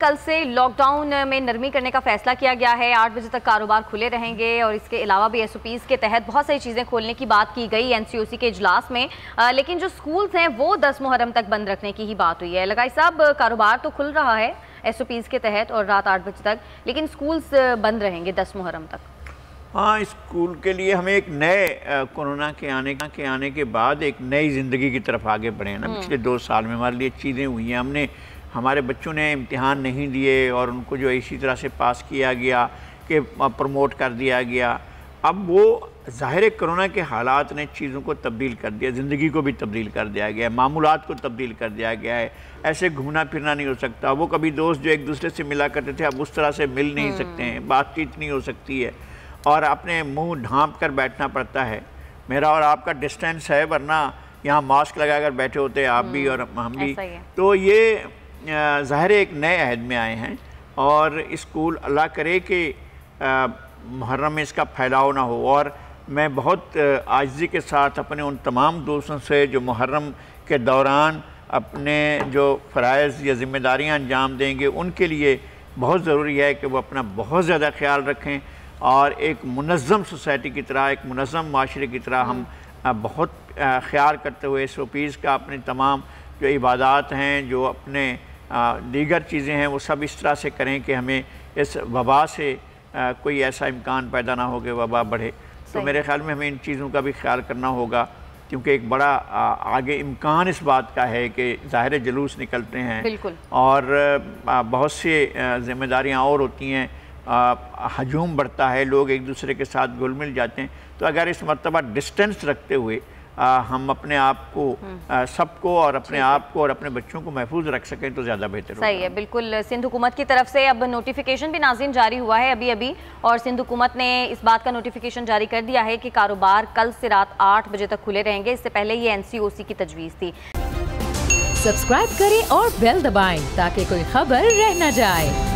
कल से लॉकडाउन में नरमी करने का फैसला किया गया है। 8 बजे तक कारोबार खुले रहेंगे और इसके अलावा भी SOPs के तहत बहुत सारी चीज़ें खोलने की बात की गई NCOC के इजलास में। लेकिन जो स्कूल्स हैं वो 10 मुहर्रम तक बंद रखने की ही बात हुई है। लगाई साहब, कारोबार तो खुल रहा है SOPs के तहत और रात 8 बजे तक, लेकिन स्कूल्स बंद रहेंगे 10 मुहर्रम तक। हाँ, स्कूल के लिए हमें एक नए कोरोना के आने के बाद एक नई ज़िंदगी की तरफ आगे बढ़े ना। पिछले 2 साल में हमारे लिए चीज़ें हुई हैं। हमारे बच्चों ने इम्तिहान नहीं दिए और उनको जो इसी तरह से पास किया गया कि प्रमोट कर दिया गया। अब वो ज़ाहिर कोरोना के हालात ने चीज़ों को तब्दील कर दिया, ज़िंदगी को भी तब्दील कर दिया गया है, मामूलात को तब्दील कर दिया गया है। ऐसे घूमना फिरना नहीं हो सकता। वो कभी दोस्त जो एक दूसरे से मिला करते थे अब उस तरह से मिल नहीं सकते हैं, बातचीत नहीं हो सकती है और अपने मुंह ढांप कर बैठना पड़ता है। मेरा और आपका डिस्टेंस है, वरना यहाँ मास्क लगाकर बैठे होते हैं आप भी और हम भी। तो ये ज़ाहिर एक नए अहद में आए हैं और स्कूल अल्लाह करे कि मुहर्रम में इसका फैलाव ना हो। और मैं बहुत आजिज़ी के साथ अपने उन तमाम दोस्तों से जो मुहर्रम के दौरान अपने जो फ़राइज़ या ज़िम्मेदारियाँ अंजाम देंगे, उनके लिए बहुत ज़रूरी है कि वो अपना बहुत ज़्यादा ख्याल रखें और एक मुनज़्ज़म सोसाइटी की तरह, एक मुनज़्ज़म माशरे की तरह हम बहुत ख्याल करते हुए SOPs का अपने तमाम जो इबादात हैं, जो अपने दीगर चीज़ें हैं, वो सब इस तरह से करें कि हमें इस वबा से कोई ऐसा इम्कान पैदा ना हो कि वबा बढ़े। तो मेरे ख़्याल में हमें इन चीज़ों का भी ख्याल करना होगा, क्योंकि एक बड़ा आगे इम्कान इस बात का है कि ज़ाहिर जुलूस निकलते हैं और बहुत सी ज़िम्मेदारियाँ और होती हैं, हजूम बढ़ता है, लोग एक दूसरे के साथ घुल मिल जाते हैं। तो अगर इस मर्तबा डिस्टेंस रखते हुए हम अपने आप को सबको और अपने आप को और अपने बच्चों को महफूज रख सकें तो ज़्यादा बेहतर होगा। सही है, बिल्कुल। सिंध हुकूमत की तरफ से अब नोटिफिकेशन भी नाज़रीन जारी हुआ है अभी और सिंध हुकूमत ने इस बात का नोटिफिकेशन जारी कर दिया है कि कारोबार कल से रात 8 बजे तक खुले रहेंगे। इससे पहले ये NCOC की तजवीज़ थी। सब्सक्राइब करें और बेल दबाएं ताकि कोई खबर रह न जाए।